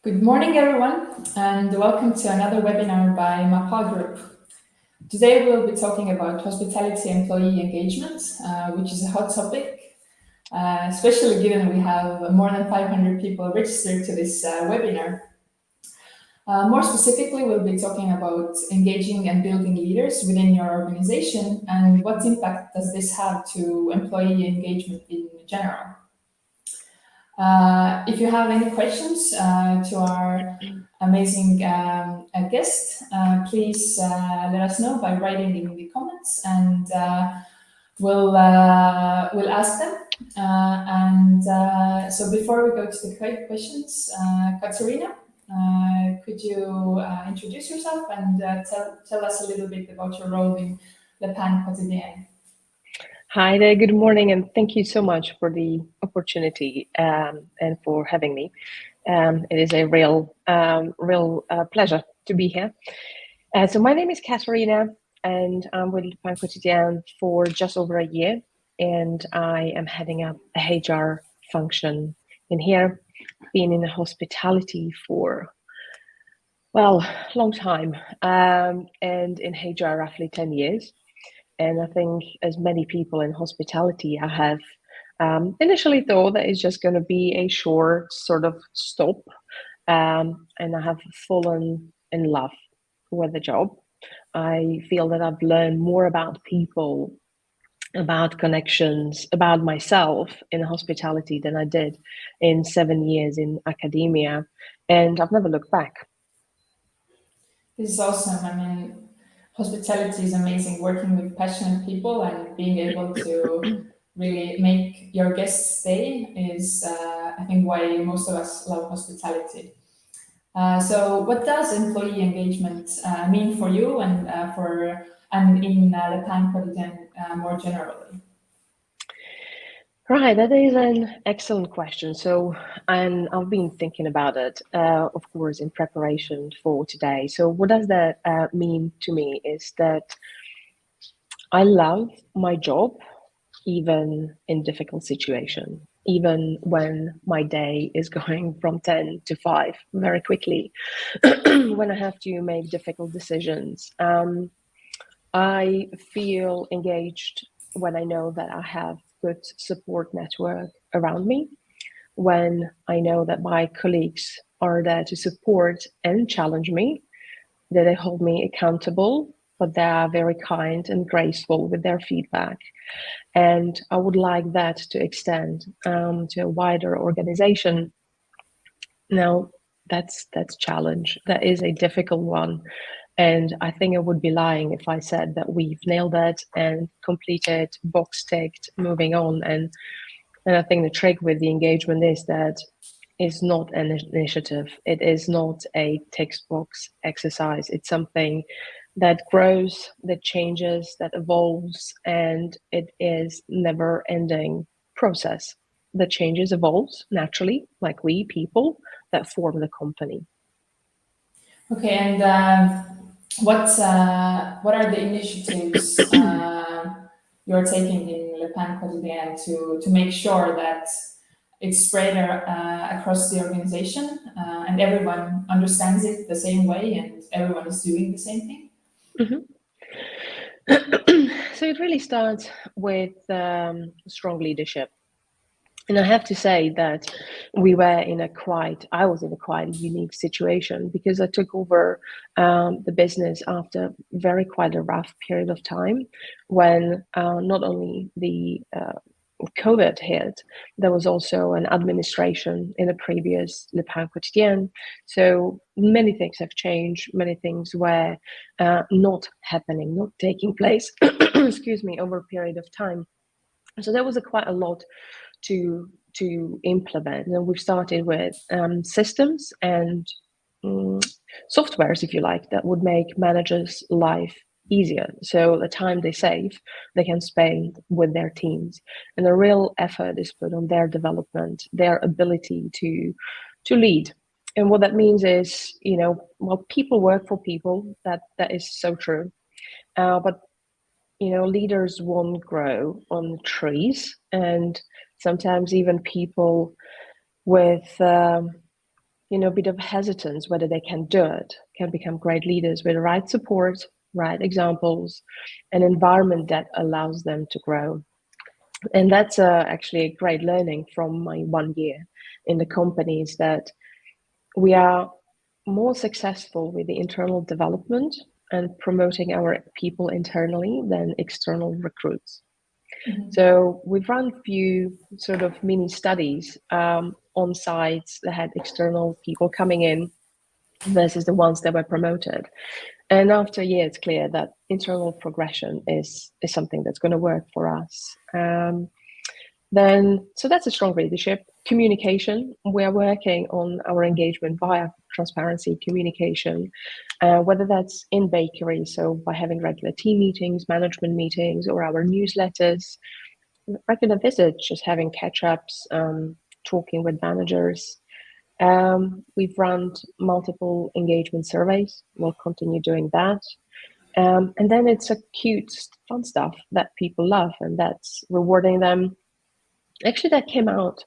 Good morning, everyone, and welcome to another webinar by MAPAL Group. Today, we'll be talking about hospitality employee engagement, which is a hot topic, especially given we have more than 500 people registered to this webinar. More specifically, we'll be talking about engaging and building leaders within your organization and what impact does this have to employee engagement in general. If you have any questions to our amazing guest, please let us know by writing in the comments, and we'll ask them. So before we go to the questions, Katarina, could you introduce yourself and tell us a little bit about your role in Pain Quotidien? Hi there, good morning, and thank you so much for the opportunity and for having me. It is a real pleasure to be here. So my name is Katarina, and I'm with Pain Quotidien for just over a year, and I am heading up a HR function in here, been in hospitality for, well, long time, and in HR roughly 10 years. And I think as many people in hospitality, I have initially thought that it's just going to be a short sort of stop. And I have fallen in love with the job. I feel that I've learned more about people, about connections, about myself in hospitality than I did in 7 years in academia. And I've never looked back. This is awesome. I mean, hospitality is amazing, working with passionate people and being able to really make your guests stay is, I think, why most of us love hospitality. So what does employee engagement mean for you and in Pain Quotidien more generally? Right, that is an excellent question. So, and I've been thinking about it, of course, in preparation for today. So what does that mean to me is that I love my job, even in difficult situations, even when my day is going from 10 to 5 very quickly, when I have to make difficult decisions. I feel engaged when I know that I have good support network around me, when I know that my colleagues are there to support and challenge me, that they hold me accountable, but they are very kind and graceful with their feedback. And I would like that to extend to a wider organization. Now, that's challenge. That is a difficult one. And I think I would be lying if I said that we've nailed it and completed, box ticked, moving on. And I think the trick with the engagement is that it's not an initiative. It is not a text box exercise. It's something that grows, that changes, that evolves, and it is never ending process. That changes, evolves naturally, like we people that form the company. Okay, and what are the initiatives you're taking in Pain Quotidien to make sure that it's spread across the organization and everyone understands it the same way and everyone is doing the same thing? Mm-hmm. So it really starts with strong leadership. And I have to say that I was in a quite unique situation because I took over the business after quite a rough period of time when not only the COVID hit, there was also an administration in a previous Le Pain Quotidien. So many things have changed, many things were not happening, not taking place, excuse me, over a period of time. So there was quite a lot to implement, and we've started with systems and softwares, if you like, that would make managers' life easier. So the time they save, they can spend with their teams, and a real effort is put on their development, their ability to lead. And what that means is, people work for people. That is so true. But leaders won't grow on trees, and sometimes even people with bit of hesitance whether they can do it, can become great leaders with the right support, right examples, an environment that allows them to grow. And that's actually a great learning from my 1 year in the company, is that we are more successful with the internal development and promoting our people internally than external recruits. Mhm. So we've run a few sort of mini studies on sites that had external people coming in versus the ones that were promoted. And after a year, it's clear that internal progression is something that's going to work for us. So that's a strong leadership. Communication, we are working on our engagement via transparency communication, whether that's in bakery, so by having regular team meetings, management meetings, or our newsletters, regular visits, just having catch-ups, talking with managers. We've run multiple engagement surveys. We'll continue doing that. And then it's a cute, fun stuff that people love, and that's rewarding them. Actually, that came out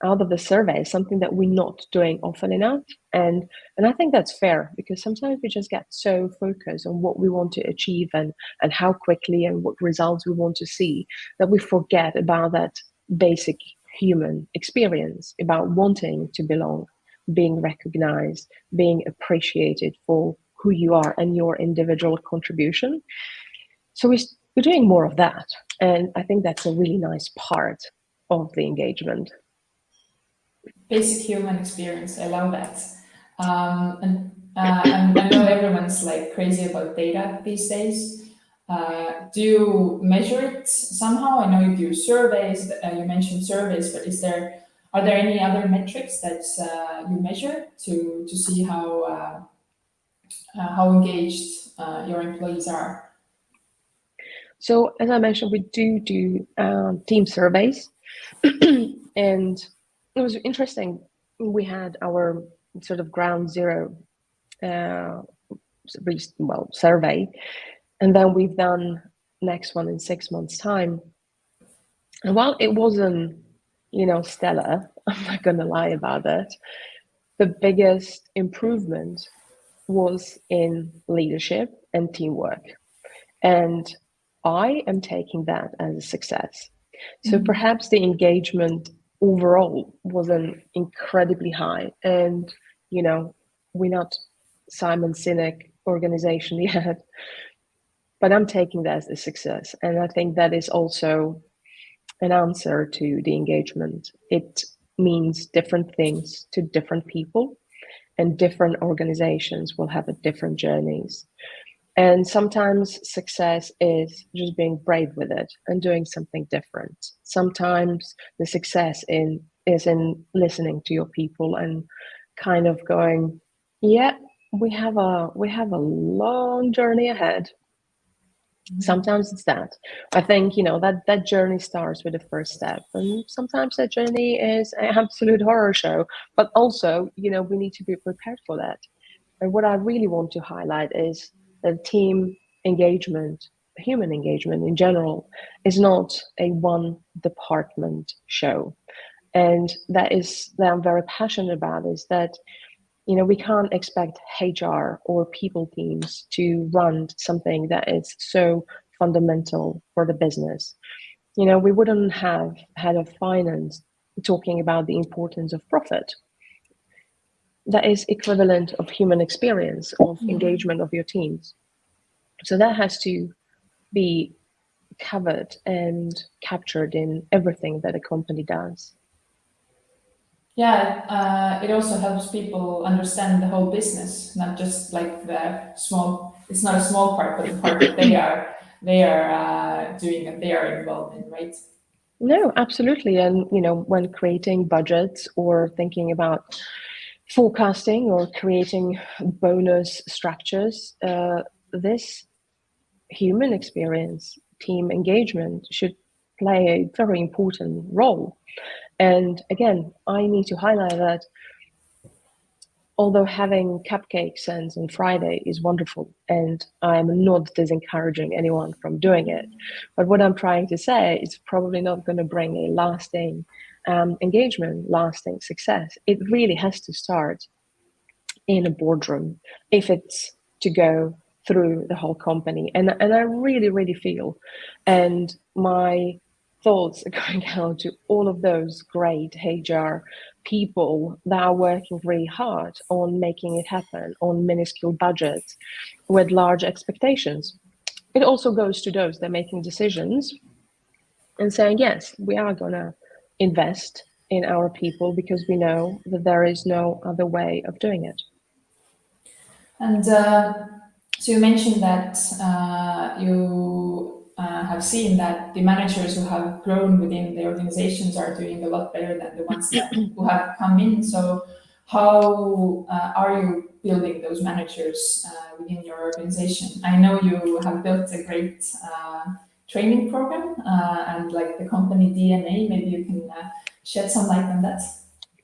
of the survey, something that we're not doing often enough. And I think that's fair, because sometimes we just get so focused on what we want to achieve and how quickly and what results we want to see, that we forget about that basic human experience, about wanting to belong, being recognized, being appreciated for who you are and your individual contribution. So we're doing more of that. And I think that's a really nice part of the engagement. Basic human experience. I love that. And I know everyone's like crazy about data these days. Do you measure it somehow? I know you do surveys. You mentioned surveys, but are there any other metrics that you measure to see how engaged your employees are? So as I mentioned, we do team surveys, and it was interesting. We had our sort of ground zero survey, and then we've done next one in 6 months' time. And while it wasn't, stellar, I'm not going to lie about it, the biggest improvement was in leadership and teamwork. And I am taking that as a success. So perhaps the engagement overall wasn't incredibly high. And, we're not Simon Sinek organization yet, but I'm taking that as a success. And I think that is also an answer to the engagement. It means different things to different people, and different organizations will have different journeys. And sometimes success is just being brave with it and doing something different. Sometimes the success is in listening to your people and kind of going, yeah, we have a long journey ahead. Sometimes it's that. I think, that journey starts with the first step. And sometimes that journey is an absolute horror show. But also, we need to be prepared for that. And what I really want to highlight is that team engagement, human engagement in general, is not a one department show. And that I'm very passionate about, is that we can't expect HR or people teams to run something that is so fundamental for the business. We wouldn't have head of finance talking about the importance of profit. That is equivalent of human experience, of engagement of your teams. So that has to be covered and captured in everything that a company does. Yeah, it also helps people understand the whole business, not just like the small. It's not a small part, but the part that they are doing and they are involved in, right? No, absolutely. And when creating budgets or thinking about forecasting or creating bonus structures, this human experience, team engagement, should play a very important role. And again, I need to highlight that although having cupcakes on Friday is wonderful, and I'm not disencouraging anyone from doing it, but what I'm trying to say is probably not going to bring a lasting engagement, lasting success. It really has to start in a boardroom if it's to go through the whole company. And I really, really feel, and my thoughts are going out to all of those great HR people that are working really hard on making it happen on minuscule budgets with large expectations. It also goes to those that are making decisions and saying, yes, we are going to invest in our people because we know that there is no other way of doing it. And so you mentioned that you have seen that the managers who have grown within the organizations are doing a lot better than the ones that who have come in. So how are you building those managers within your organization? I know you have built a great training program and like the company DNA. Maybe you can shed some light on that.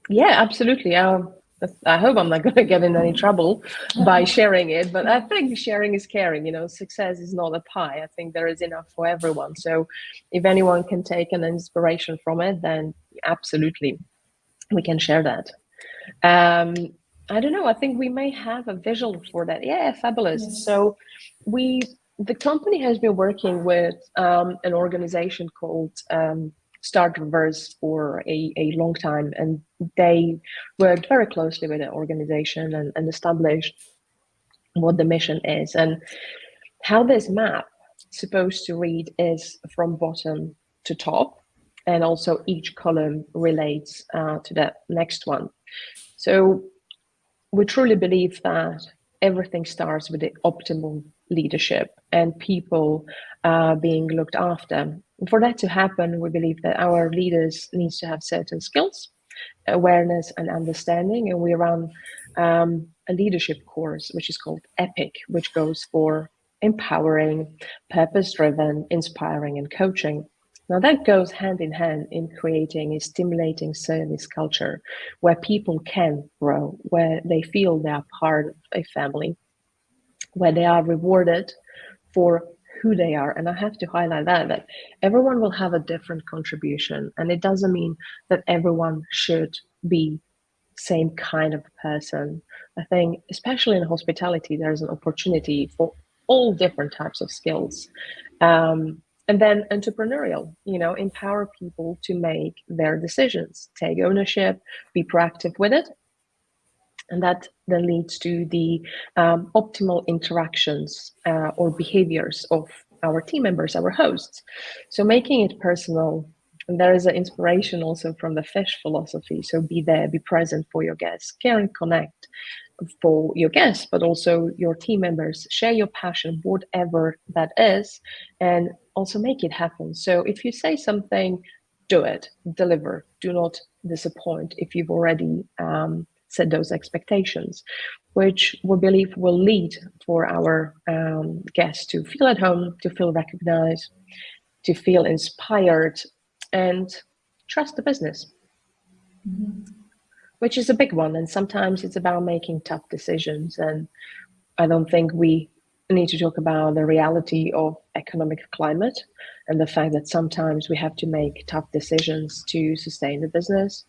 Yeah, absolutely. I hope I'm not going to get in any trouble by sharing it, but I think sharing is caring. Success is not a pie. I think there is enough for everyone. So if anyone can take an inspiration from it, then absolutely, we can share that. I don't know. I think we may have a visual for that. Yeah, fabulous. Yes. So the company has been working with an organization called Start Reverse for a long time, and they worked very closely with the organization and established what the mission is. And how this map supposed to read is from bottom to top, and also each column relates to the next one. So we truly believe that everything starts with the optimal leadership and people being looked after. For that to happen, we believe that our leaders needs to have certain skills, awareness and understanding, and we run a leadership course which is called EPIC, which goes for empowering, purpose-driven, inspiring and coaching. Now that goes hand in hand in creating a stimulating service culture where people can grow, where they feel they are part of a family, where they are rewarded for who they are. And I have to highlight that everyone will have a different contribution. And it doesn't mean that everyone should be same kind of person. I think, especially in hospitality, there's an opportunity for all different types of skills. And then entrepreneurial, empower people to make their decisions, take ownership, be proactive with it. And that then leads to the optimal interactions or behaviors of our team members, our hosts. So making it personal. And there is an inspiration also from the fish philosophy. So be there, be present for your guests, care and connect for your guests, but also your team members. Share your passion, whatever that is, and also make it happen. So if you say something, do it, deliver, do not disappoint if you've already set those expectations, which we believe will lead for our guests to feel at home, to feel recognized, to feel inspired, and trust the business, which is a big one. And sometimes it's about making tough decisions. And I don't think we need to talk about the reality of economic climate and the fact that sometimes we have to make tough decisions to sustain the business.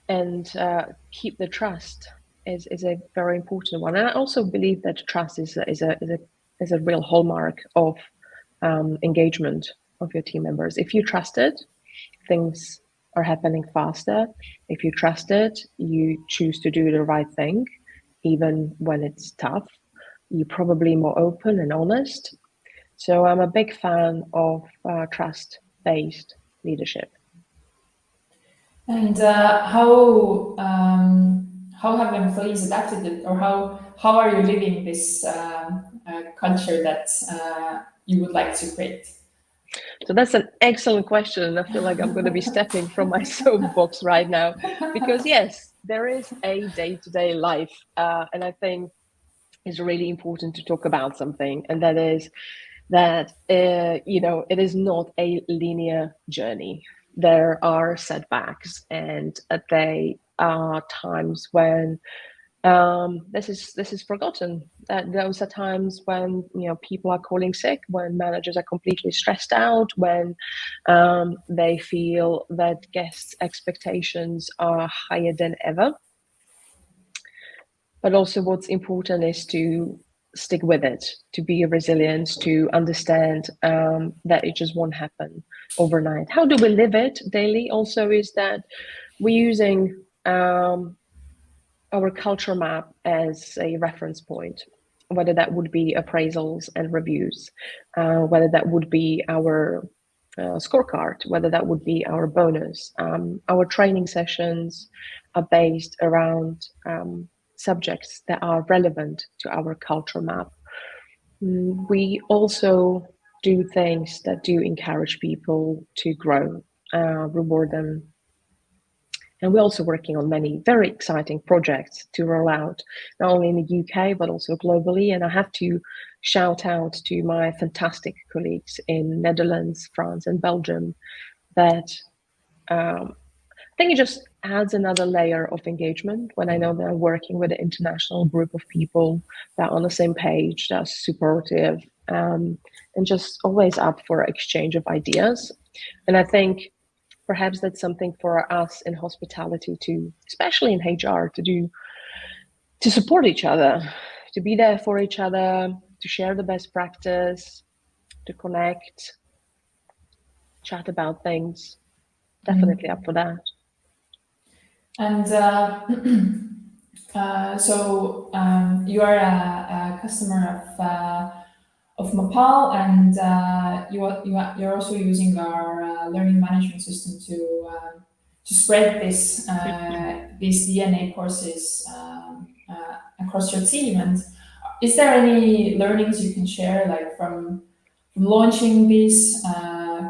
And keep the trust is a very important one. And I also believe that trust is a real hallmark of engagement of your team members. If you trust it, things are happening faster. If you trust it, you choose to do the right thing, even when it's tough. You're probably more open and honest. So I'm a big fan of trust-based leadership. And how have employees adapted it, or how are you living this culture that you would like to create? So that's an excellent question. I feel like I'm going to be stepping from my soapbox right now, because yes, there is a day-to-day life, and I think it's really important to talk about something, and that is that it is not a linear journey. There are setbacks, and they are times when this is forgotten. That those are times when people are calling sick, when managers are completely stressed out, when they feel that guests' expectations are higher than ever. But also what's important is to stick with it, to be resilient, to understand that it just won't happen overnight. How do we live it daily also is that we're using our culture map as a reference point, whether that would be appraisals and reviews, whether that would be our scorecard, whether that would be our bonus. Our training sessions are based around subjects that are relevant to our culture map. We also do things that do encourage people to grow, reward them. And we're also working on many very exciting projects to roll out, not only in the UK, but also globally. And I have to shout out to my fantastic colleagues in Netherlands, France, and Belgium that I think it just adds another layer of engagement when I know that I'm working with an international group of people that are on the same page, that are supportive, and just always up for exchange of ideas. And I think perhaps that's something for us in hospitality to, especially in HR, to do, to support each other, to be there for each other, to share the best practice, to connect, chat about things. Definitely up for that. And you are a customer of MAPAL, and you're also using our learning management system to spread these DNA courses across your team. And is there any learnings you can share, like from launching these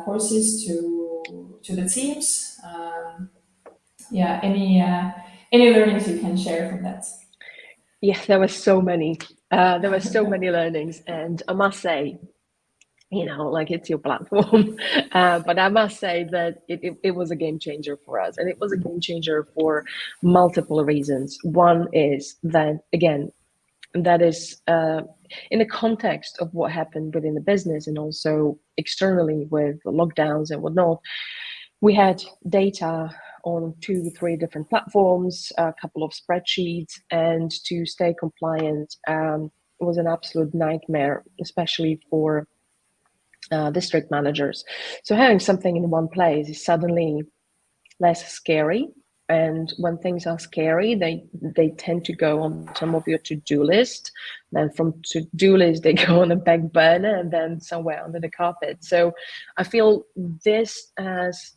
courses to the teams? Yeah, any learnings you can share from that? Yeah, there were so many. There were so many learnings, and I must say, like it's your platform, but I must say that it was a game changer for us, and it was a game changer for multiple reasons. One is that, again, that is in the context of what happened within the business and also externally with the lockdowns and whatnot, we had data on 2-3 different platforms, a couple of spreadsheets, and to stay compliant was an absolute nightmare, especially for district managers. So having something in one place is suddenly less scary. And when things are scary, they tend to go on some of your to-do list. Then from to-do list, they go on a back burner and then somewhere under the carpet. So I feel this has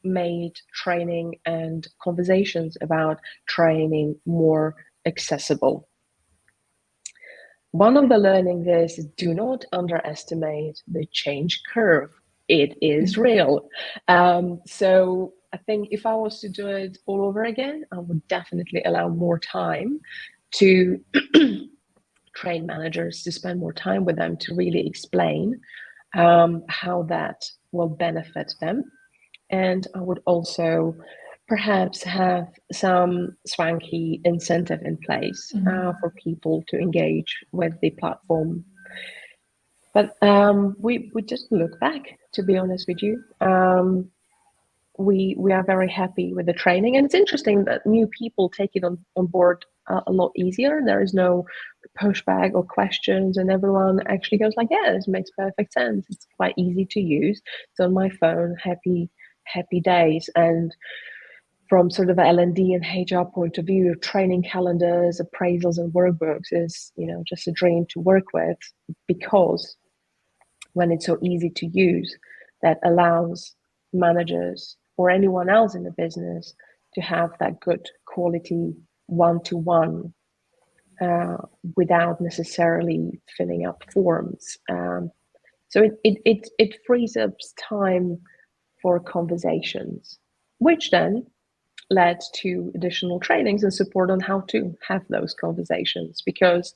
made training and conversations about training more accessible. One of the learnings is do not underestimate the change curve. It is real. So I think if I was to do it all over again, I would definitely allow more time to train managers, to spend more time with them, to really explain how that will benefit them. And I would also perhaps have some swanky incentive in place for people to engage with the platform. But we just look back, to be honest with you. We are very happy with the training, and it's interesting that new people take it on board a lot easier. There is no pushback or questions, and everyone actually goes like, yeah, this makes perfect sense. It's quite easy to use. It's on my phone. Happy days. And from sort of L&D and HR point of view, training calendars, appraisals, and workbooks is, just a dream to work with, because when it's so easy to use, that allows managers or anyone else in the business to have that good quality one-to-one without necessarily filling up forms. So it frees up time for conversations, which then led to additional trainings and support on how to have those conversations, because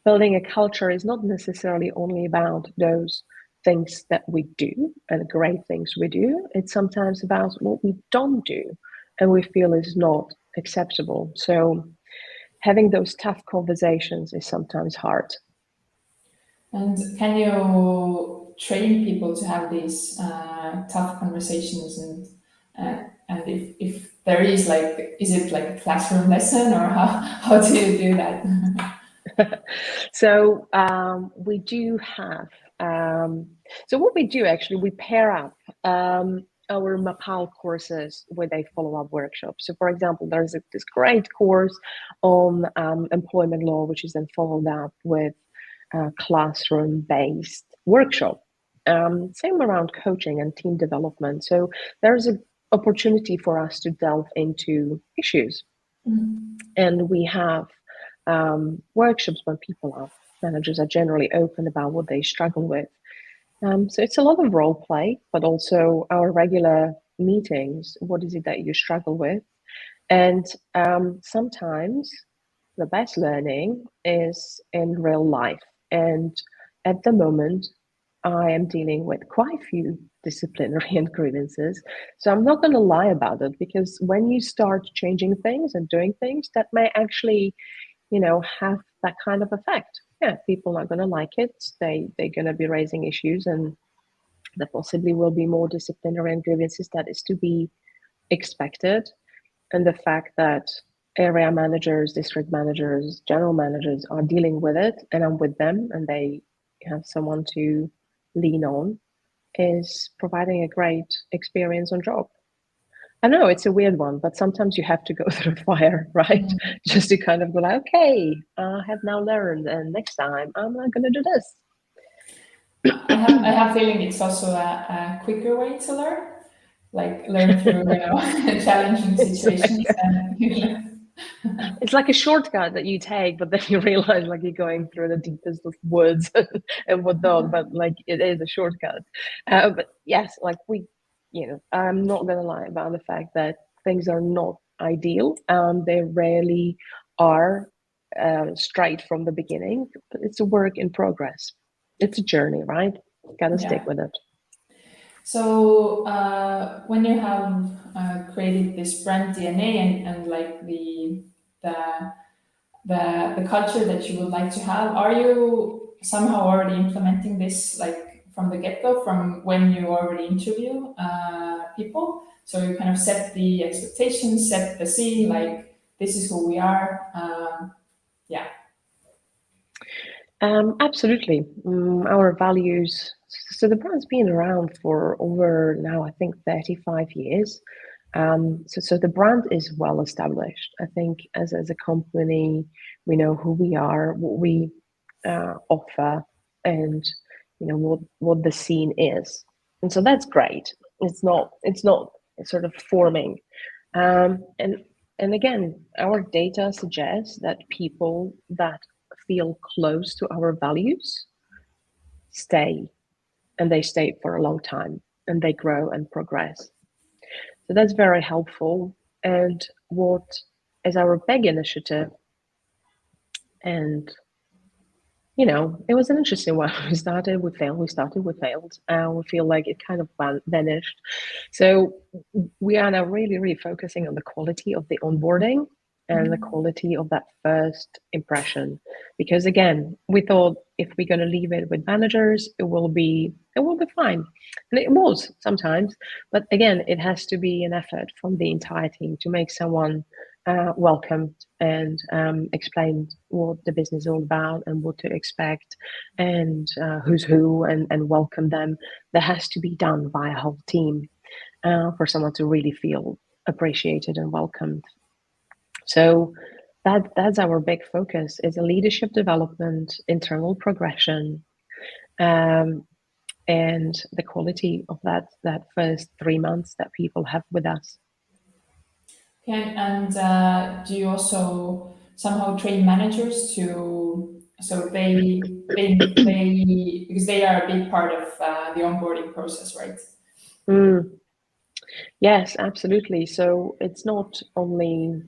building a culture is not necessarily only about those things that we do and the great things we do. It's sometimes about what we don't do and we feel is not acceptable. So having those tough conversations is sometimes hard. And can you train people to have these tough conversations? And if there is like, is it like a classroom lesson, or how do you do that? So we do have, so what we do actually, we pair up our MAPAL courses with a follow-up workshop. So for example, there's this great course on employment law, which is then followed up with a classroom-based workshop. Same around coaching and team development. So there's an opportunity for us to delve into issues. And we have workshops when managers are generally open about what they struggle with. So it's a lot of role play, but also our regular meetings. What is it that you struggle with? And sometimes the best learning is in real life. And at the moment, I am dealing with quite a few disciplinary and grievances. So I'm not going to lie about it, because when you start changing things and doing things, that may actually, have that kind of effect. Yeah, people are going to like it. They're going to be raising issues, and there possibly will be more disciplinary and grievances. That is to be expected. And the fact that area managers, district managers, general managers are dealing with it, and I'm with them, and they have someone to lean on, is providing a great experience on job. I know it's a weird one, but sometimes you have to go through fire, right? Just to kind of go like, okay, I have now learned, and next time I'm not going to do this. I have feeling it's also a quicker way to learn, like learn through challenging situations. It's like a shortcut that you take, but then you realize like you're going through the deepest of woods and whatnot. But like it is a shortcut. But yes, like I'm not gonna lie about the fact that things are not ideal. They rarely are straight from the beginning, but it's a work in progress. It's a journey, right? Gotta stick with it. So when you have created this brand DNA and like the culture that you would like to have, are you somehow already implementing this like from the get-go, from when you already interview people? So you kind of set the expectations, set the scene, like this is who we are. Yeah. Absolutely. Our values. So the brand's been around for over now, I think, 35 years. So the brand is well established. I think as a company, we know who we are, what we offer, and what the scene is. And so that's great. It's not sort of forming. And again, our data suggests that people that feel close to our values stay, and they stay for a long time, and they grow and progress. So that's very helpful. And what is our big initiative? And it was an interesting one. We started, we failed, we failed. We feel like it kind of vanished. So we are now really, really focusing on the quality of the onboarding and the quality of that first impression. Because again, we thought if we're going to leave it with managers, it will be fine. And it was sometimes, but again, it has to be an effort from the entire team to make someone welcomed and explained what the business is all about and what to expect and who's who, and welcome them. That has to be done by a whole team for someone to really feel appreciated and welcomed. So that's our big focus, is a leadership development, internal progression, and the quality of that first 3 months that people have with us. Okay, and do you also somehow train managers so they because they are a big part of the onboarding process, right? Yes, absolutely. So it's not only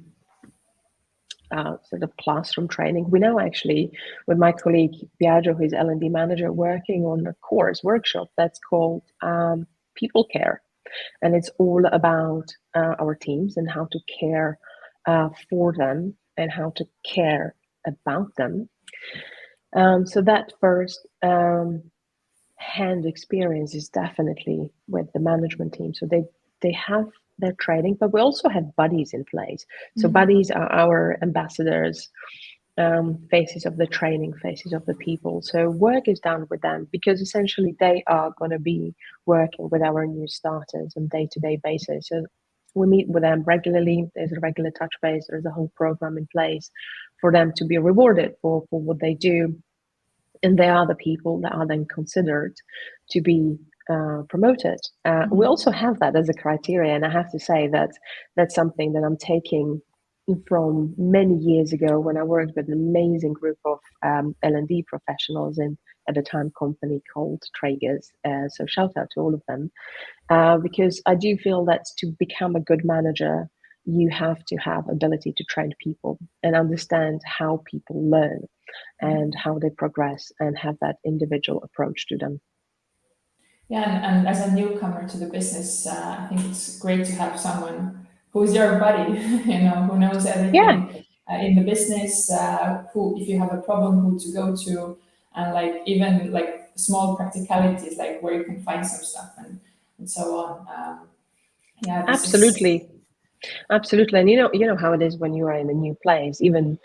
sort of classroom training. We now actually, with my colleague Biagio, who is L&D manager, working on a workshop that's called People Care. And it's all about our teams and how to care for them and how to care about them. So that first hand experience is definitely with the management team. So they have their training, but we also have buddies in place. So buddies are our ambassadors, faces of the training, faces of the people. So work is done with them because essentially they are going to be working with our new starters on day-to-day basis. So we meet with them regularly. There's a regular touch base. There's a whole program in place for them to be rewarded for what they do. And they are the people that are then considered to be promoted. We also have that as a criteria. And I have to say that that's something that I'm taking from many years ago when I worked with an amazing group of L&D professionals in, at the time, company called Traegers. So shout out to all of them, because I do feel that to become a good manager, you have to have ability to train people and understand how people learn and how they progress and have that individual approach to them. Yeah, and as a newcomer to the business, I think it's great to have someone who's your buddy, who knows everything in the business, who, if you have a problem, who to go to, and like even like small practicalities, like where you can find some stuff and so on. Yeah, absolutely. Absolutely. And you know how it is when you are in a new place, even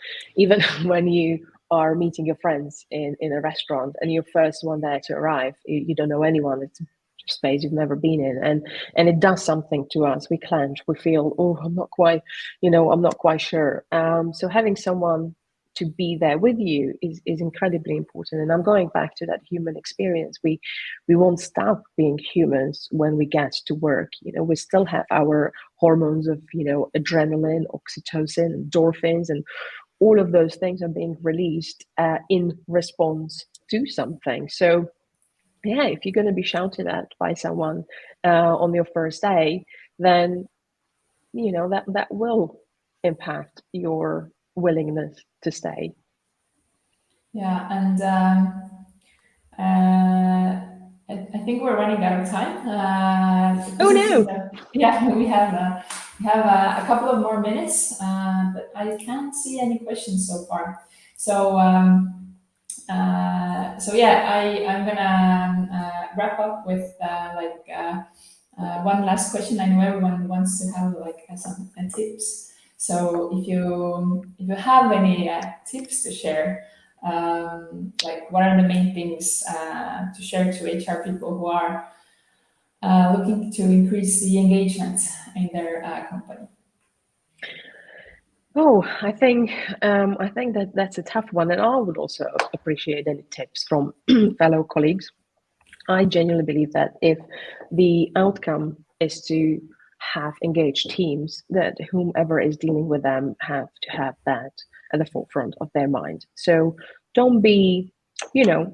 when you are meeting your friends in a restaurant and you're first one there to arrive, you don't know anyone. It's a space you've never been in, and it does something to us. We clench, we feel, oh, I'm not quite sure. So having someone to be there with you is incredibly important. And I'm going back to that human experience. We won't stop being humans when we get to work. We still have our hormones of adrenaline, oxytocin, endorphins, and all of those things are being released in response to something. So yeah, if you're going to be shouted at by someone on your first day, then that will impact your willingness to stay. Yeah, and I think we're running out of time. Oh no! Yeah, we have a couple of more minutes, but I can't see any questions so far. So yeah, I'm gonna wrap up with one last question. I know everyone wants to have some tips. So if you have any tips to share, what are the main things to share to HR people who are looking to increase the engagement in their company? Oh, I think that that's a tough one, and I would also appreciate any tips from fellow colleagues. I genuinely believe that if the outcome is to have engaged teams, that whomever is dealing with them have to have that at the forefront of their mind. So don't be,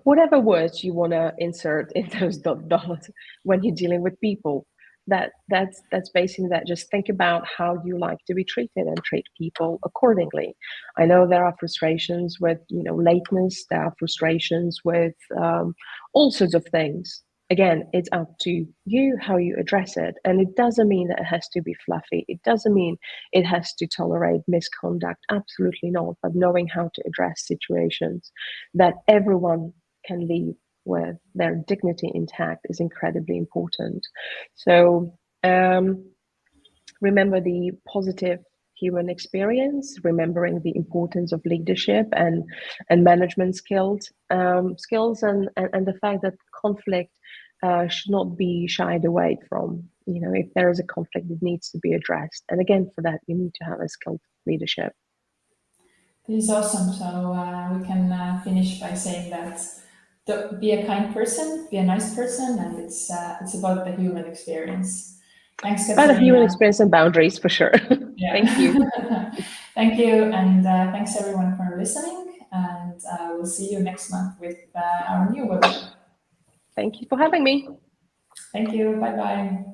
whatever words you want to insert in those dots when you're dealing with people. That's basically that. Just think about how you like to be treated and treat people accordingly. I know there are frustrations with lateness. There are frustrations with all sorts of things. Again, it's up to you how you address it, and it doesn't mean that it has to be fluffy. It doesn't mean it has to tolerate misconduct. Absolutely not. But knowing how to address situations that everyone can leave with their dignity intact is incredibly important. So remember the positive human experience, remembering the importance of leadership and management skills, and the fact that conflict should not be shied away from. If there is a conflict, it needs to be addressed. And again, for that, you need to have a skilled leadership. This is awesome. So we can finish by saying that be a kind person, be a nice person, and it's about the human experience. Thanks, Katarina. About a human experience and boundaries, for sure. Yeah. Thank you. Thank you, and thanks everyone for listening. And we'll see you next month with our new webinar. Thank you for having me. Thank you. Bye bye.